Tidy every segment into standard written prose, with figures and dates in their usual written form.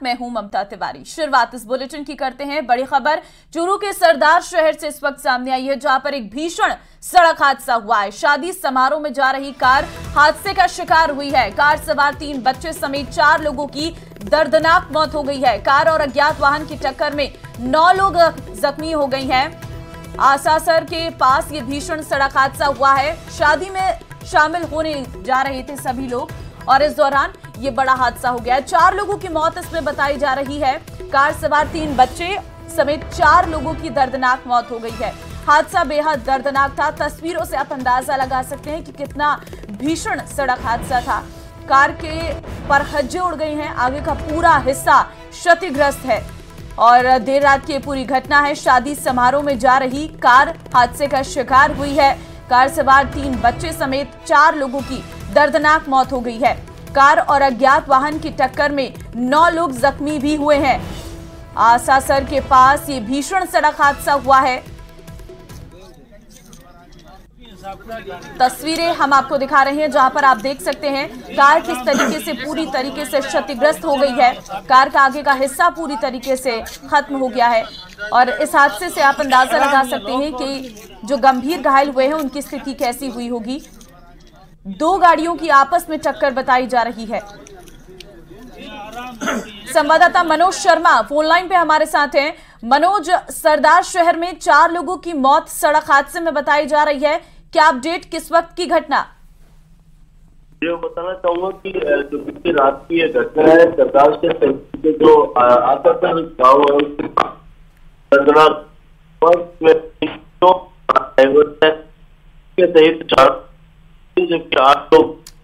मैं हूं ममता तिवारी। शुरुआत इस बुलेटिन की करते हैं। बड़ी खबर चूरू के सरदार शहर से इस वक्त सामने आई है, जहां पर एक भीषण सड़क हादसा हुआ है। शादी समारोह में जा रही कार हादसे का शिकार हुई है। कार सवार 3 बच्चे समेत 4 लोगों की दर्दनाक मौत हो गई है। कार और अज्ञात वाहन की टक्कर में 9 लोग जख्मी हो गए हैं। आसासर के पास ये भीषण सड़क हादसा हुआ है। शादी में शामिल होने जा रहे थे सभी लोग और इस दौरान ये बड़ा हादसा हो गया है। 4 लोगों की मौत इसमें बताई जा रही है। कार सवार 3 बच्चे समेत 4 लोगों की दर्दनाक मौत हो गई है। हादसा बेहद दर्दनाक था। तस्वीरों से आप अंदाजा लगा सकते हैं कि कितना भीषण सड़क हादसा था। कार के परखच्चे उड़ गए हैं, आगे का पूरा हिस्सा क्षतिग्रस्त है और देर रात की पूरी घटना है। शादी समारोह में जा रही कार हादसे का शिकार हुई है। कार सवार 3 बच्चे समेत 4 लोगों की दर्दनाक मौत हो गई है। कार और अज्ञात वाहन की टक्कर में 9 लोग जख्मी भी हुए हैं। आसासर के पास ये भीषण सड़क हादसा हुआ है। तस्वीरें हम आपको दिखा रहे हैं, जहां पर आप देख सकते हैं कार किस तरीके से पूरी तरीके से क्षतिग्रस्त हो गई है। कार का आगे का हिस्सा पूरी तरीके से खत्म हो गया है और इस हादसे से आप अंदाजा लगा सकते हैं कि जो गंभीर घायल हुए हैं उनकी स्थिति कैसी हुई होगी। 2 गाड़ियों की आपस में टक्कर बताई जा रही है। संवाददाता मनोज शर्मा फोन लाइन पे हमारे साथ हैं। मनोज, सरदार शहर में 4 लोगों की मौत सड़क हादसे में बताई जा रही है, क्या अपडेट, किस वक्त की घटना? ये बताना चाहूंगा कि जो बीती रात की ये घटना है, सरदार शहर के जो आसासर गाँव है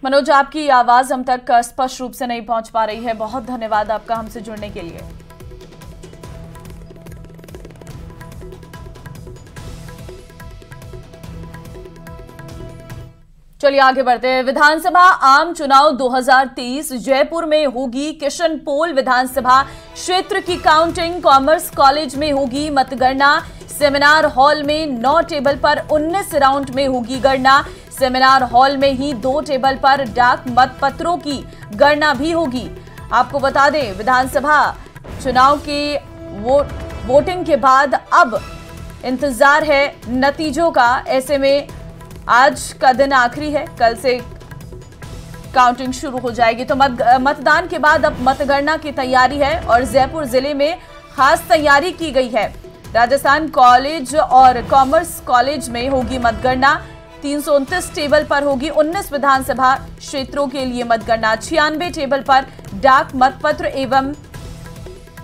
मनोज, आपकी आवाज हम तक स्पष्ट रूप से नहीं पहुंच पा रही है। बहुत धन्यवाद आपका हमसे जुड़ने के लिए। चलिए आगे बढ़ते हैं। विधानसभा आम चुनाव 2023 जयपुर में होगी। किशनपोल विधानसभा क्षेत्र की काउंटिंग कॉमर्स कॉलेज में होगी मतगणना। सेमिनार हॉल में 9 टेबल पर 19 राउंड में होगी गणना। सेमिनार हॉल में ही 2 टेबल पर डाक मतपत्रों की गणना भी होगी। आपको बता दें, विधानसभा चुनाव के वोटिंग के बाद अब इंतजार है नतीजों का। ऐसे में आज का दिन आखिरी है, कल से काउंटिंग शुरू हो जाएगी। तो मतदान के बाद अब मतगणना की तैयारी है और जयपुर जिले में खास तैयारी की गई है। राजस्थान कॉलेज और कॉमर्स कॉलेज में होगी मतगणना। 329 टेबल पर होगी। 19 विधानसभा क्षेत्रों के लिए मतगणना। 96 टेबल पर डाक मतपत्र एवं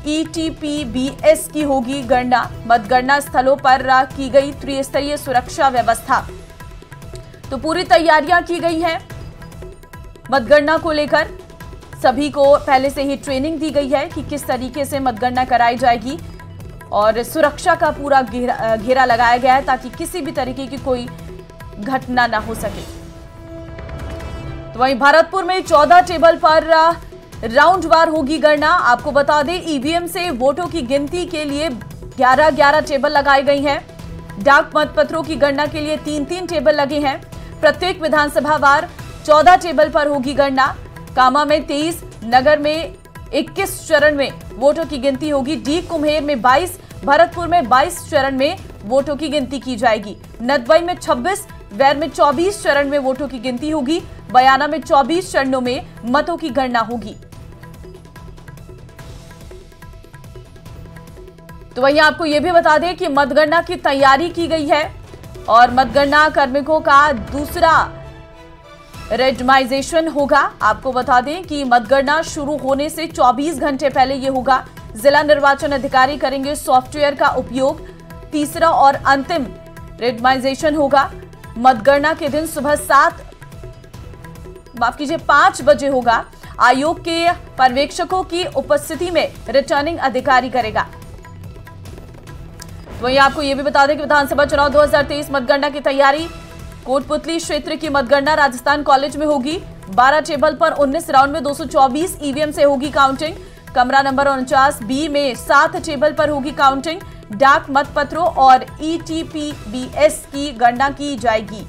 ETPBS की होगी गणना। मतगणना स्थलों पर की गई त्रिस्तरीय सुरक्षा व्यवस्था। तो पूरी तैयारियां की गई हैं मतगणना को लेकर। सभी को पहले से ही ट्रेनिंग दी गई है कि किस तरीके से मतगणना कराई जाएगी और सुरक्षा का पूरा घेरा लगाया गया है ताकि किसी भी तरीके की कोई घटना ना हो सके। तो वहीं भरतपुर में 14 टेबल पर राउंडवार होगी गणना। आपको बता दें, ईवीएम से वोटों की गिनती के लिए 11 टेबल लगाई गई हैं। डाक मतपत्रों की गणना के लिए 3 टेबल लगे हैं। प्रत्येक विधानसभा वार 14 टेबल पर होगी गणना। कामा में 23, नगर में 21 चरण में वोटों की गिनती होगी। डी कुम्हेर में 22, भरतपुर में 22 चरण में वोटों की गिनती की जाएगी। नदबई में 26, वैर में 24 चरण में वोटों की गिनती होगी। बयाना में 24 चरणों में मतों की गणना होगी। तो वहीं आपको यह भी बता दें कि मतगणना की तैयारी की गई है और मतगणना कार्मिकों का दूसरा रेंडमाइजेशन होगा। आपको बता दें कि मतगणना शुरू होने से 24 घंटे पहले यह होगा। जिला निर्वाचन अधिकारी करेंगे सॉफ्टवेयर का उपयोग। तीसरा और अंतिम रेंडमाइजेशन होगा। मतगणना के दिन सुबह 5 बजे होगा। आयोग के पर्यवेक्षकों की उपस्थिति में रिटर्निंग अधिकारी करेगा। वहीं आपको यह भी बता दें कि विधानसभा चुनाव 2023 मतगणना की तैयारी। कोटपुतली क्षेत्र की मतगणना राजस्थान कॉलेज में होगी। 12 टेबल पर 19 राउंड में 224 ईवीएम से होगी काउंटिंग। कमरा नंबर 49 बी में 7 टेबल पर होगी काउंटिंग। डाक मतपत्रों और ETPBS की गणना की जाएगी।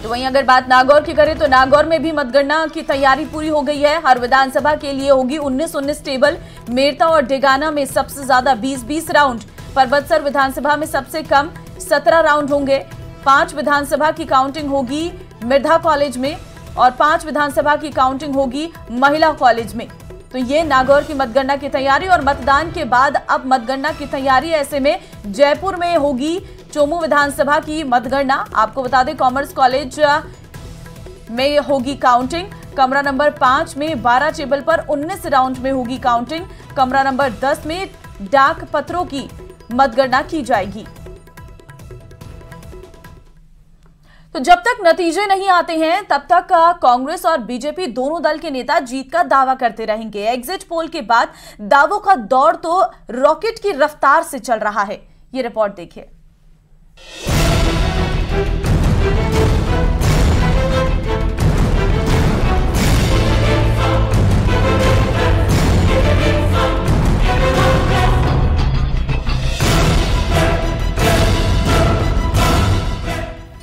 तो वहीं अगर बात नागौर की करें तो नागौर में भी मतगणना की तैयारी पूरी हो गई है। हर विधानसभा के लिए होगी 19-19 टेबल। मेरता और डेगाना में सबसे ज्यादा 20-20 राउंड। परबतसर विधानसभा में सबसे कम 17 राउंड होंगे। 5 विधानसभा की काउंटिंग होगी मिर्धा कॉलेज में और 5 विधानसभा की काउंटिंग होगी महिला कॉलेज में। तो ये नागौर की मतगणना की तैयारी। और मतदान के बाद अब मतगणना की तैयारी, ऐसे में जयपुर में होगी चोमू विधानसभा की मतगणना। आपको बता दें कॉमर्स कॉलेज में होगी काउंटिंग। कमरा नंबर 5 में 12 टेबल पर 19 राउंड में होगी काउंटिंग। कमरा नंबर 10 में डाक पत्रों की मतगणना की जाएगी। तो जब तक नतीजे नहीं आते हैं तब तक कांग्रेस और बीजेपी दोनों दल के नेता जीत का दावा करते रहेंगे। एग्जिट पोल के बाद दावों का दौर तो रॉकेट की रफ्तार से चल रहा है। ये रिपोर्ट देखिए।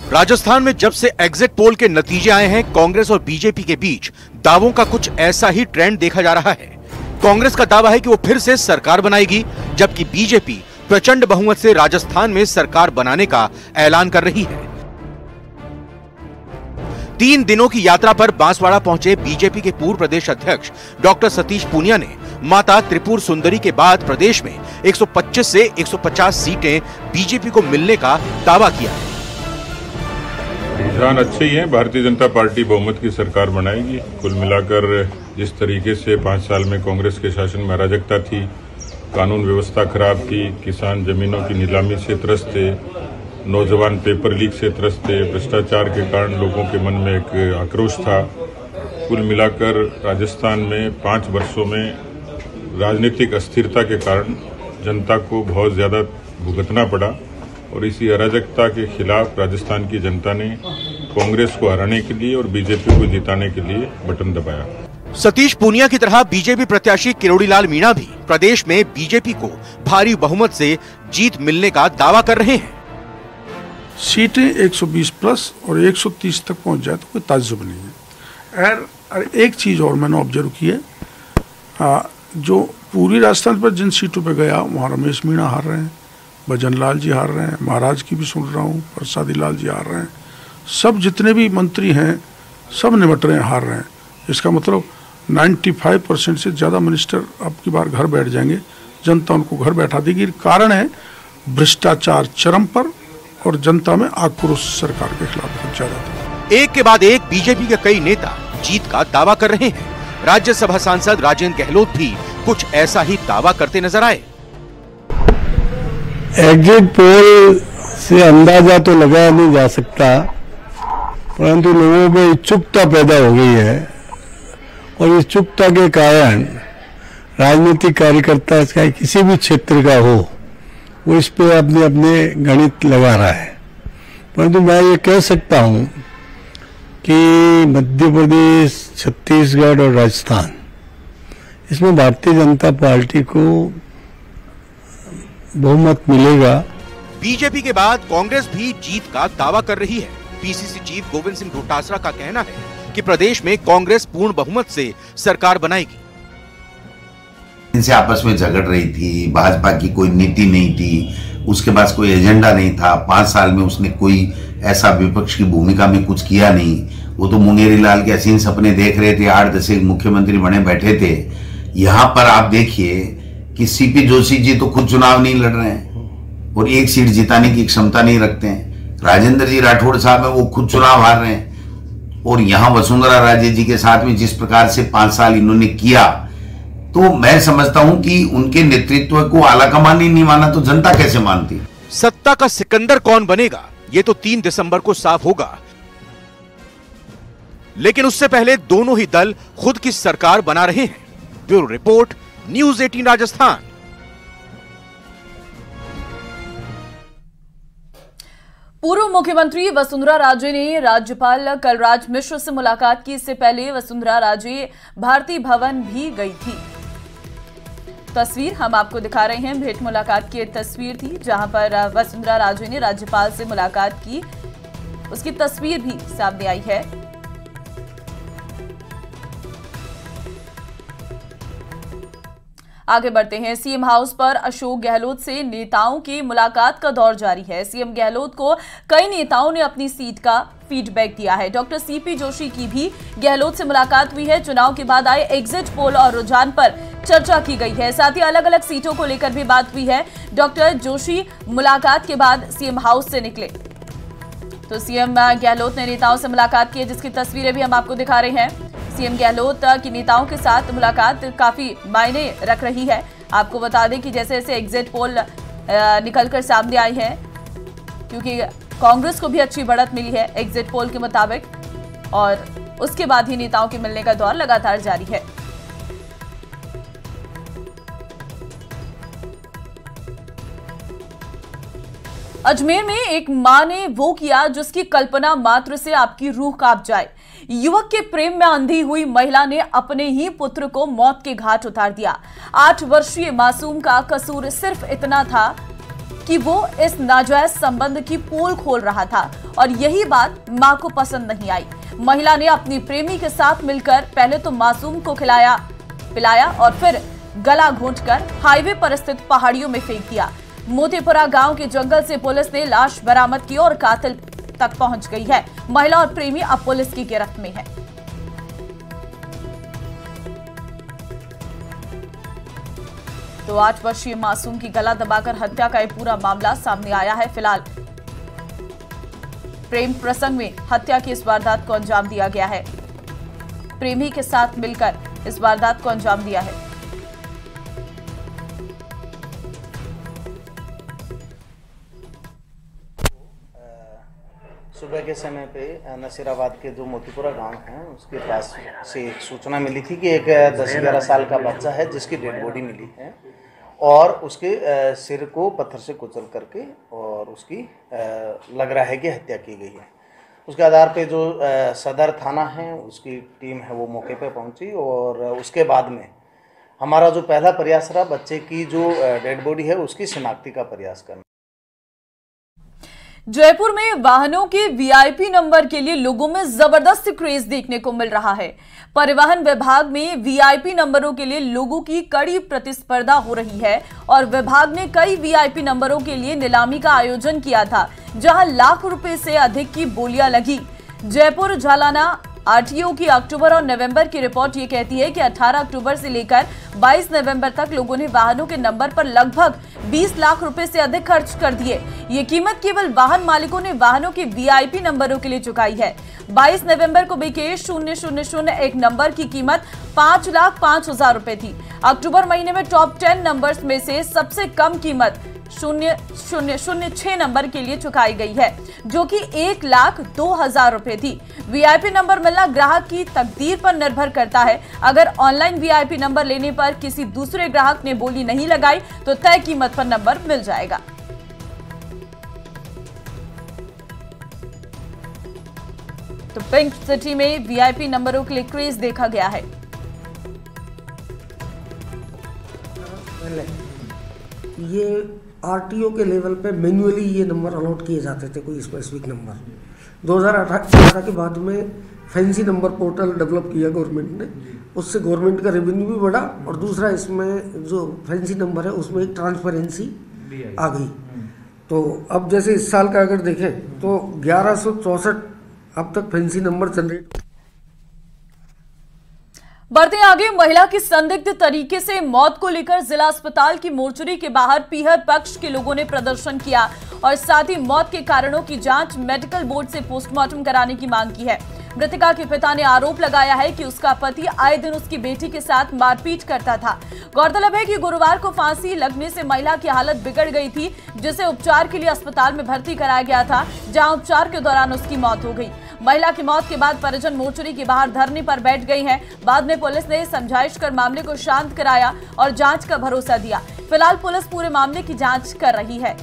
राजस्थान में जब से एग्जिट पोल के नतीजे आए हैं, कांग्रेस और बीजेपी के बीच दावों का कुछ ऐसा ही ट्रेंड देखा जा रहा है। कांग्रेस का दावा है कि वो फिर से सरकार बनाएगी, जबकि बीजेपी प्रचंड बहुमत से राजस्थान में सरकार बनाने का ऐलान कर रही है। 3 दिनों की यात्रा पर बांसवाड़ा पहुंचे बीजेपी के पूर्व प्रदेश अध्यक्ष डॉक्टर सतीश पूनिया ने माता त्रिपुर सुंदरी के बाद प्रदेश में 125 से 150 सीटें बीजेपी को मिलने का दावा किया है। रुझान अच्छे ही हैं। भारतीय जनता पार्टी बहुमत की सरकार बनाएगी। कुल मिलाकर जिस तरीके से 5 साल में कांग्रेस के शासन में अराजकता थी, कानून व्यवस्था खराब थी, किसान जमीनों की नीलामी से त्रस्त थे, नौजवान पेपर लीक से त्रस्त थे, भ्रष्टाचार के कारण लोगों के मन में एक आक्रोश था। कुल मिलाकर राजस्थान में 5 वर्षों में राजनीतिक अस्थिरता के कारण जनता को बहुत ज्यादा भुगतना पड़ा और इसी अराजकता के खिलाफ राजस्थान की जनता ने कांग्रेस को हराने के लिए और बीजेपी को जिताने के लिए बटन दबाया। सतीश पूनिया की तरह बीजेपी प्रत्याशी किरोड़ीलाल मीणा भी प्रदेश में बीजेपी को भारी बहुमत से जीत मिलने का दावा कर रहे हैं। सीटें 120 प्लस और 130 तक पहुंच जाए तो कोई ताज्जुब नहीं है। और एक चीज और मैंने ऑब्जर्व की है, जो पूरी राजस्थान पर जिन सीटों पर गया वहाँ रमेश मीणा हार रहे हैं, भजन लाल जी हार रहे हैं, महाराज की भी सुन रहा हूँ, प्रसादी लाल जी हार रहे हैं, सब जितने भी मंत्री हैं सब निमट रहे हैं, हार रहे हैं। इसका मतलब 95% से ज़्यादा मिनिस्टर अब की बार घर बैठ जाएंगे, जनता उनको घर बैठा देगी। कारण है भ्रष्टाचार चरम पर और जनता में आक्रोश सरकार के खिलाफ बहुत ज्यादा था। एक के बाद एक बीजेपी के कई नेता जीत का दावा कर रहे हैं। राज्यसभा सांसद राजेंद्र गहलोत भी कुछ ऐसा ही दावा करते नजर आए। एग्जिट पोल से अंदाजा तो लगाया नहीं जा सकता, परंतु लोगों में इच्छुकता पैदा हो गई है और इच्छुकता के कारण राजनीतिक कार्यकर्ता चाहे किसी भी क्षेत्र का हो वो इस पे अपने अपने गणित लगा रहा है। परंतु मैं ये कह सकता हूं कि मध्य प्रदेश, छत्तीसगढ़ और राजस्थान, इसमें भारतीय जनता पार्टी को बहुमत मिलेगा। बीजेपी के बाद कांग्रेस भी जीत का दावा कर रही है। पीसीसी चीफ गोविंद सिंह डोटासरा का कहना है कि प्रदेश में कांग्रेस पूर्ण बहुमत से सरकार बनाएगी। इनसे आपस में झगड़ रही थी, भाजपा की कोई नीति नहीं थी, उसके पास कोई एजेंडा नहीं था। 5 साल में उसने कोई ऐसा विपक्ष की भूमिका में कुछ किया नहीं। वो तो मुंगेरी लाल के हसीन सपने देख रहे थे, 8-10 मुख्यमंत्री बने बैठे थे। यहाँ पर आप देखिए कि सीपी जोशी जी तो खुद चुनाव नहीं लड़ रहे हैं और 1 सीट जिताने की क्षमता नहीं रखते हैं। राजेंद्र जी राठौड़ साहब है, वो खुद चुनाव हार रहे हैं। और यहाँ वसुंधरा राजे जी के साथ में जिस प्रकार से 5 साल इन्होंने किया, तो मैं समझता हूं कि उनके नेतृत्व को आलाकमान ही नहीं माना तो जनता कैसे मानती। सत्ता का सिकंदर कौन बनेगा ये तो 3 दिसंबर को साफ होगा, लेकिन उससे पहले दोनों ही दल खुद की सरकार बना रहे हैं। Bureau report, news 18 Rajasthan. पूर्व मुख्यमंत्री वसुंधरा राजे ने राज्यपाल कलराज मिश्र से मुलाकात की। इससे पहले वसुंधरा राजे भारती भवन भी गई थी। तस्वीर हम आपको दिखा रहे हैं, भेंट मुलाकात की तस्वीर थी जहां पर वसुंधरा राजे ने राज्यपाल से मुलाकात की। उसकी तस्वीर भी सामने आई है। आगे बढ़ते हैं। सीएम हाउस पर अशोक गहलोत से नेताओं की मुलाकात का दौर जारी है। सीएम गहलोत को कई नेताओं ने अपनी सीट का फीडबैक दिया है। डॉक्टर सीपी जोशी की भी गहलोत से मुलाकात हुई है। चुनाव के बाद आए एग्जिट पोल और रुझान पर चर्चा की गई है। साथ ही अलग अलग सीटों को लेकर भी बात हुई है। डॉक्टर जोशी मुलाकात के बाद सीएम हाउस से निकले तो सीएम गहलोत ने नेताओं से मुलाकात की, जिसकी तस्वीरें भी हम आपको दिखा रहे हैं। सीएम गहलोत की नेताओं के साथ मुलाकात काफी मायने रख रही है। आपको बता दें कि जैसे जैसे एग्जिट पोल निकलकर सामने आई है, क्योंकि कांग्रेस को भी अच्छी बढ़त मिली है एग्जिट पोल के मुताबिक, और उसके बाद ही नेताओं के मिलने का दौर लगातार जारी है। अजमेर में एक मां ने वो किया जिसकी कल्पना मात्र से आपकी रूह कांप जाए। युवक के प्रेम में अंधी हुई महिला ने अपने ही पुत्र को मौत के घाट उतार दिया। 8 वर्षीय मासूम का कसूर सिर्फ इतना था कि वो इस नाजायज संबंध की पोल खोल रहा था, और यही बात मां को पसंद नहीं आई। महिला ने अपनी प्रेमी के साथ मिलकर पहले तो मासूम को खिलाया पिलाया और फिर गला घोंटकर हाईवे पर स्थित पहाड़ियों में फेंक दिया। मोतीपुरा गांव के जंगल से पुलिस ने लाश बरामद की और कातिल तक पहुंच गई है। महिला और प्रेमी अब पुलिस की गिरफ्त में है। तो 8 वर्षीय मासूम की गला दबाकर हत्या का यह पूरा मामला सामने आया है। फिलहाल प्रेम प्रसंग में हत्या की इस वारदात को अंजाम दिया गया है। प्रेमी के साथ मिलकर इस वारदात को अंजाम दिया है। सुबह के समय पे नसीराबाद के जो मोतीपुरा गांव है उसके पास से एक सूचना मिली थी कि एक 10-11 साल का बच्चा है जिसकी डेड बॉडी मिली है, और उसके सिर को पत्थर से कुचल करके और उसकी लग रहा है कि हत्या की गई है। उसके आधार पे जो सदर थाना है उसकी टीम है वो मौके पे पहुंची, और उसके बाद में हमारा जो पहला प्रयास रहा बच्चे की जो डेड बॉडी है उसकी शिनाख्ती का प्रयास करना। जयपुर में वाहनों के वीआईपी नंबर के लिए लोगों में जबरदस्त क्रेज देखने को मिल रहा है। परिवहन विभाग में वीआईपी नंबरों के लिए लोगों की कड़ी प्रतिस्पर्धा हो रही है, और विभाग ने कई वीआईपी नंबरों के लिए नीलामी का आयोजन किया था, जहां लाख रुपए से अधिक की बोलियां लगी। जयपुर झालाना आरटीओ की अक्टूबर और नवंबर की रिपोर्ट ये कहती है कि 18 अक्टूबर से लेकर 22 नवंबर तक लोगों ने वाहनों के नंबर पर लगभग 20 लाख रुपए से अधिक खर्च कर दिए। ये कीमत केवल वाहन मालिकों ने वाहनों के वीआईपी नंबरों के लिए चुकाई है। 22 नवंबर को बिके 0001 नंबर की कीमत 5,05,000 रुपए थी। अक्टूबर महीने में टॉप 10 नंबर्स में से सबसे कम कीमत 0006 नंबर के लिए चुकाई गई है, जो कि 1,02,000 रुपए थी। वीआईपी नंबर मिलना ग्राहक की तकदीर पर निर्भर करता है। अगर ऑनलाइन वीआईपी नंबर लेने पर किसी दूसरे ग्राहक ने बोली नहीं लगाई तो तय कीमत पर नंबर मिल जाएगा। तो पिंक सिटी में वीआईपी नंबरों के लिए क्रेज देखा गया है। ये आरटीओ के लेवल पे मैन्युअली ये नंबर अलॉट किए जाते थे, कोई स्पेसिफिक नंबर। 2018 के बाद में फैंसी नंबर पोर्टल डेवलप किया गवर्नमेंट ने, उससे गवर्नमेंट का रेवेन्यू भी बढ़ा, और दूसरा इसमें जो फैंसी नंबर है उसमें एक ट्रांसपेरेंसी आ गई। तो अब जैसे इस साल का अगर देखें तो 1164 अब तक फैंसी नंबर जनरेट। बढ़ते आगे, महिला की संदिग्ध तरीके से मौत को लेकर जिला अस्पताल की मोर्चरी के बाहर पीहर पक्ष के लोगों ने प्रदर्शन किया और साथ ही मौत के कारणों की जांच मेडिकल बोर्ड से पोस्टमार्टम कराने की मांग की है। मृतका के पिता ने आरोप लगाया है कि उसका पति आए दिन उसकी बेटी के साथ मारपीट करता था। गौरतलब है कि गुरुवार को फांसी लगने से महिला की हालत बिगड़ गई थी, जिसे उपचार के लिए अस्पताल में भर्ती कराया गया था, जहां उपचार के दौरान उसकी मौत हो गई। महिला की मौत के बाद परिजन मोर्चरी के बाहर धरने पर बैठ गई हैं। बाद में पुलिस ने समझाइश कर मामले को शांत कराया और जांच का भरोसा दिया। फिलहाल पुलिस पूरे मामले की जांच कर रही है।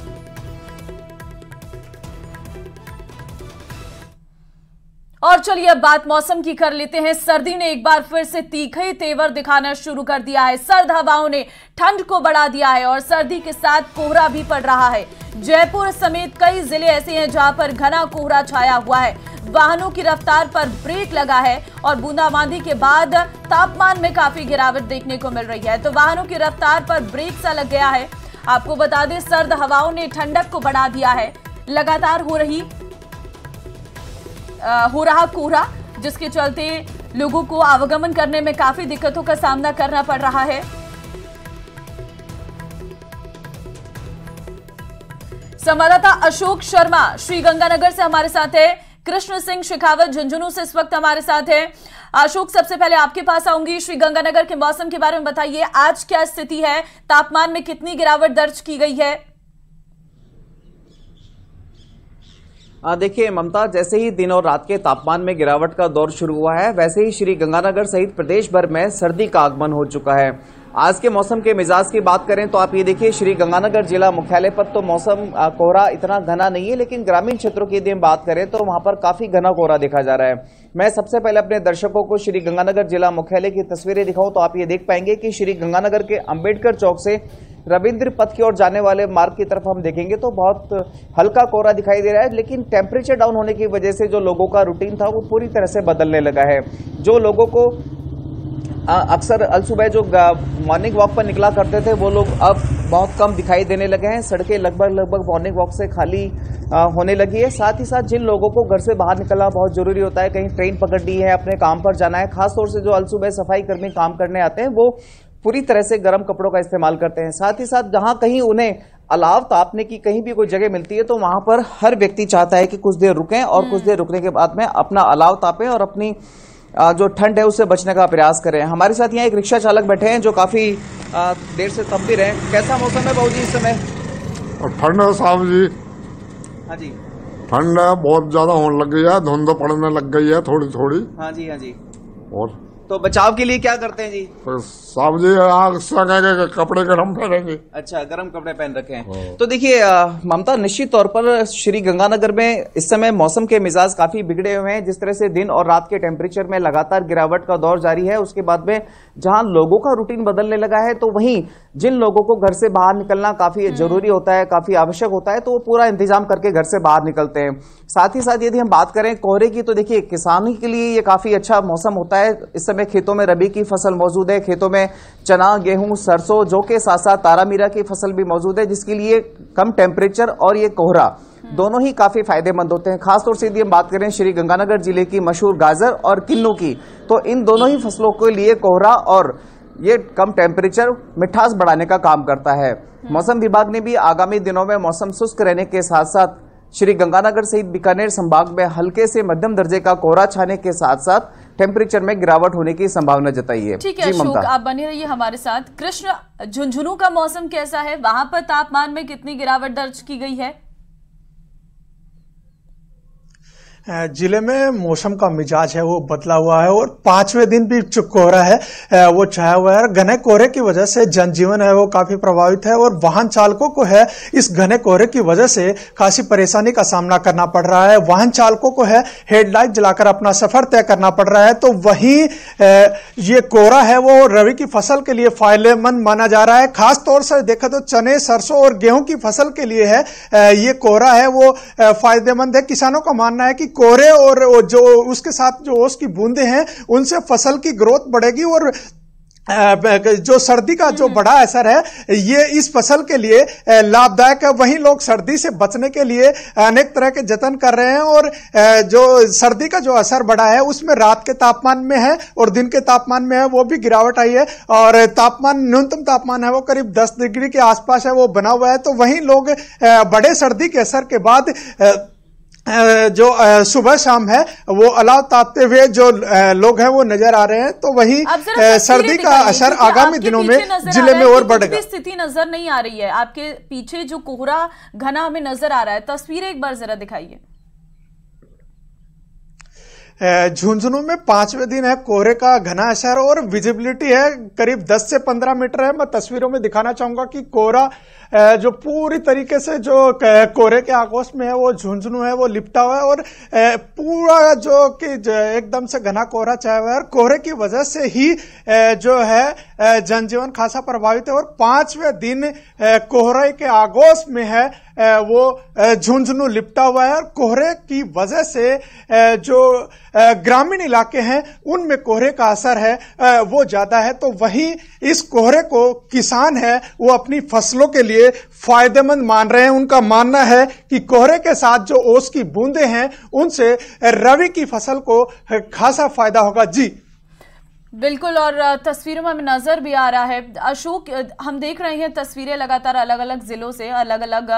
और चलिए अब बात मौसम की कर लेते हैं। सर्दी ने एक बार फिर से तीखे तेवर दिखाना शुरू कर दिया है। सर्द हवाओं ने ठंड को बढ़ा दिया है और सर्दी के साथ कोहरा भी पड़ रहा है। जयपुर समेत कई जिले ऐसे हैं जहां पर घना कोहरा छाया हुआ है। वाहनों की रफ्तार पर ब्रेक लगा है और बूंदाबांदी के बाद तापमान में काफी गिरावट देखने को मिल रही है। तो वाहनों की रफ्तार पर ब्रेक सा लग गया है। आपको बता दें, सर्द हवाओं ने ठंडक को बढ़ा दिया है। लगातार हो रहा कोहरा, जिसके चलते लोगों को आवागमन करने में काफी दिक्कतों का सामना करना पड़ रहा है। संवाददाता अशोक शर्मा श्रीगंगानगर से हमारे साथ है। कृष्ण सिंह शेखावत झुंझुनू से इस वक्त हमारे साथ है। अशोक, सबसे पहले आपके पास आऊंगी। श्रीगंगानगर के मौसम के बारे में बताइए, आज क्या स्थिति है? तापमान में कितनी गिरावट दर्ज की गई है? देखिए ममता, जैसे ही दिन और रात के तापमान में गिरावट का दौर शुरू हुआ है, वैसे ही श्रीगंगानगर सहित प्रदेश भर में सर्दी का आगमन हो चुका है। आज के मौसम के मिजाज की बात करें तो आप ये देखिए, श्रीगंगानगर जिला मुख्यालय पर तो मौसम कोहरा इतना घना नहीं है, लेकिन ग्रामीण क्षेत्रों की यदि हम बात करें तो वहां पर काफी घना कोहरा देखा जा रहा है। मैं सबसे पहले अपने दर्शकों को श्रीगंगानगर जिला मुख्यालय की तस्वीरें दिखाऊं तो आप ये देख पाएंगे कि श्रीगंगानगर के अंबेडकर चौक से रविंद्र पथ की ओर जाने वाले मार्ग की तरफ हम देखेंगे तो बहुत हल्का कोहरा दिखाई दे रहा है, लेकिन टेम्परेचर डाउन होने की वजह से जो लोगों का रूटीन था वो पूरी तरह से बदलने लगा है। जो लोगों को अक्सर अलसुबह जो मॉर्निंग वॉक पर निकला करते थे वो लोग अब बहुत कम दिखाई देने लगे हैं। सड़कें लगभग मॉर्निंग वॉक से खाली होने लगी है। साथ ही साथ जिन लोगों को घर से बाहर निकलना बहुत जरूरी होता है, कहीं ट्रेन पकड़नी है, अपने काम पर जाना है, खासतौर से जो अलसुबह सफाई कर्मी काम करने आते हैं वो पूरी तरह से गर्म कपड़ों का इस्तेमाल करते हैं। साथ ही साथ जहां कहीं उन्हें अलाव तापने की कहीं भी कोई जगह मिलती है तो वहां पर हर व्यक्ति चाहता है कि कुछ देर रुकें और कुछ देर रुकने के बाद में अपना अलाव तापें और अपनी जो ठंड है उससे बचने का प्रयास करें। हमारे साथ यहाँ एक रिक्शा चालक बैठे हैं जो काफी देर से तप भी रहे हैं। कैसा मौसम है बाबूजी इस समय? ठंड है साहब जी। हाँ जी, ठंड है, बहुत ज्यादा होने लग गई है, धुंध पड़ने लग गई है थोड़ी थोड़ी। हाँ जी, हाँ जी। और तो बचाव के लिए क्या करते हैं जी? तो साहब जी कपड़े गर्म पहनेंगे। अच्छा, गर्म कपड़े पहन रखे हैं। तो देखिए ममता, निश्चित तौर पर श्री गंगानगर में इस समय मौसम के मिजाज काफी बिगड़े हुए हैं। जिस तरह से दिन और रात के टेम्परेचर में लगातार गिरावट का दौर जारी है, उसके बाद में जहां लोगों का रूटीन बदलने लगा है तो वहीं जिन लोगों को घर से बाहर निकलना काफी जरूरी होता है, काफी आवश्यक होता है, तो वो पूरा इंतजाम करके घर से बाहर निकलते हैं। साथ ही साथ यदि हम बात करें कोहरे की तो देखिए किसानी के लिए ये काफी अच्छा मौसम होता है। इस समय खेतों में रबी की फसल मौजूद है, खेतों में चना, गेहूं, सरसों, जो के साथ साथ तारामीरा की फसल भी मौजूद है, जिसके लिए कम टेम्परेचर और ये कोहरा दोनों ही काफी फायदेमंद होते हैं। खासतौर से यदि हम बात करें श्री गंगानगर जिले की मशहूर गाजर और किन्नू की, तो इन दोनों ही फसलों के लिए कोहरा और ये कम टेम्परेचर मिठास बढ़ाने का काम करता है। मौसम विभाग ने भी आगामी दिनों में मौसम शुष्क रहने के साथ साथ श्री गंगानगर सहित बीकानेर संभाग में हल्के से मध्यम दर्जे का कोहरा छाने के साथ साथ टेम्परेचर में गिरावट होने की संभावना जताई है। ठीक है अशोक, आप बने रहिए हमारे साथ। कृष्ण, झुंझुनू का मौसम कैसा है? वहां पर तापमान में कितनी गिरावट दर्ज की गई है? जिले में मौसम का मिजाज है वो बदला हुआ है और 5वें दिन भी जो कोहरा है वो छाया हुआ है। घने कोहरे की वजह से जनजीवन है वो काफी प्रभावित है और वाहन चालकों को है इस घने कोहरे की वजह से खासी परेशानी का सामना करना पड़ रहा है। वाहन चालकों को है हेडलाइट जलाकर अपना सफर तय करना पड़ रहा है। तो वहीं ये कोहरा है वो रबी की फसल के लिए फायदेमंद माना जा रहा है। खास तौर से देखा तो चने, सरसों और गेहूं की फसल के लिए है ये कोहरा है वो फायदेमंद है। किसानों का मानना है कि कोहरे और जो उसके साथ जो ओस की बूंदें हैं उनसे फसल की ग्रोथ बढ़ेगी और जो सर्दी का जो बड़ा असर है ये इस फसल के लिए लाभदायक है। वहीं लोग सर्दी से बचने के लिए अनेक तरह के जतन कर रहे हैं और जो सर्दी का जो असर बढ़ा है उसमें रात के तापमान में है और दिन के तापमान में है वो भी गिरावट आई है और न्यूनतम तापमान है वो करीब 10 डिग्री के आसपास है वो बना हुआ है। तो वहीं लोग बड़े सर्दी के असर के बाद जो सुबह शाम है वो अलाव तापते हुए जो लोग हैं वो नजर आ रहे हैं। तो वही सर्दी का असर आगामी दिनों में जिले में और बढ़ेगा। स्थिति नजर नहीं आ रही है, आपके पीछे जो कोहरा घना हमें नजर आ रहा है, तस्वीरें एक बार जरा दिखाइए। झुंझुनू में 5वें दिन है कोहरे का घना असर और विजिबिलिटी है करीब 10 से 15 मीटर है। मैं तस्वीरों में दिखाना चाहूंगा कि कोहरा जो पूरी तरीके से जो कोहरे के आगोश में है वो झुंझुनू है वो लिपटा हुआ है और पूरा जो कि एकदम से घना कोहरा छाया हुआ है। कोहरे की वजह से ही जो है जनजीवन खासा प्रभावित है और 5वें दिन कोहरे के आगोश में है वो झुंझुनू लिपटा हुआ है। और कोहरे की वजह से जो ग्रामीण इलाके हैं उनमें कोहरे का असर है वो ज्यादा है। तो वहीं इस कोहरे को किसान है वो अपनी फसलों के लिए फायदेमंद मान रहे हैं। उनका मानना है कि कोहरे के साथ जो ओस की बूंदें हैं उनसे रबी की फसल को खासा फायदा होगा। जी बिल्कुल, और तस्वीरों में नजर भी आ रहा है अशोक, हम देख रहे हैं तस्वीरें लगातार अलग अलग जिलों से, अलग अलग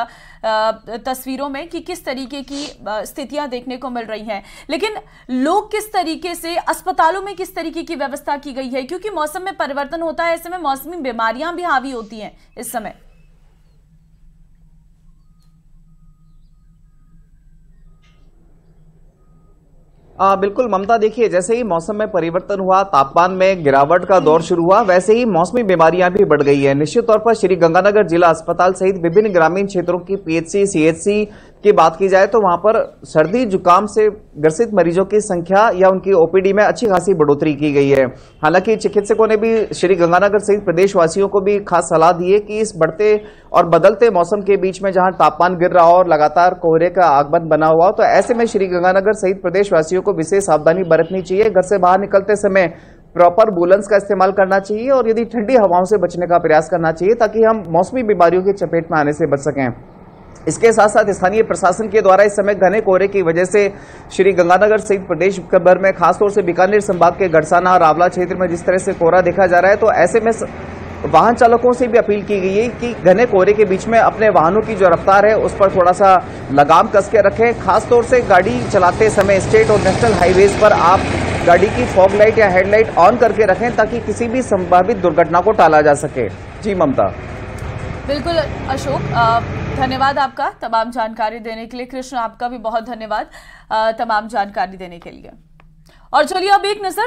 तस्वीरों में कि किस तरीके की स्थितियां देखने को मिल रही हैं, लेकिन लोग किस तरीके से, अस्पतालों में किस तरीके की व्यवस्था की गई है, क्योंकि मौसम में परिवर्तन होता है, ऐसे में मौसमी बीमारियां भी हावी होती हैं इस समय। बिल्कुल ममता, देखिए जैसे ही मौसम में परिवर्तन हुआ, तापमान में गिरावट का दौर शुरू हुआ, वैसे ही मौसमी बीमारियां भी बढ़ गई है। निश्चित तौर पर श्री गंगानगर जिला अस्पताल सहित विभिन्न ग्रामीण क्षेत्रों की पीएचसी सीएचसी की बात की जाए तो वहां पर सर्दी जुकाम से ग्रसित मरीजों की संख्या या उनकी ओपीडी में अच्छी खासी बढ़ोतरी की गई है। हालांकि चिकित्सकों ने भी श्री गंगानगर सहित प्रदेशवासियों को भी खास सलाह दी है कि इस बढ़ते और बदलते मौसम के बीच में जहां तापमान गिर रहा हो और लगातार कोहरे का आगमन बना हुआ हो, तो ऐसे में श्री गंगानगर सहित प्रदेशवासियों को विशेष सावधानी बरतनी चाहिए। घर से बाहर निकलते समय प्रॉपर वूलन्स का इस्तेमाल करना चाहिए और यदि ठंडी हवाओं से बचने का प्रयास करना चाहिए ताकि हम मौसमी बीमारियों की चपेट में आने से बच सकें। इसके साथ साथ स्थानीय प्रशासन के द्वारा इस समय घने कोहरे की वजह से श्री गंगानगर सहित प्रदेश भर में खासतौर से बीकानेर संभाग के गड़साना और आंवला क्षेत्र में जिस तरह से कोहरा देखा जा रहा है, तो ऐसे में वाहन चालकों से भी अपील की गई है कि घने कोहरे के बीच में अपने वाहनों की जो रफ्तार है उस पर थोड़ा सा लगाम कस के रखें। खासतौर से गाड़ी चलाते समय स्टेट और नेशनल हाईवेज पर आप गाड़ी की फॉग लाइट या हेडलाइट ऑन करके रखें ताकि किसी भी संभावित दुर्घटना को टाला जा सके। जी ममता। बिल्कुल अशोक, धन्यवाद आपका तमाम जानकारी देने के लिए। कृष्ण, आपका भी बहुत धन्यवाद तमाम जानकारी देने के लिए। और चलिए अब एक नजर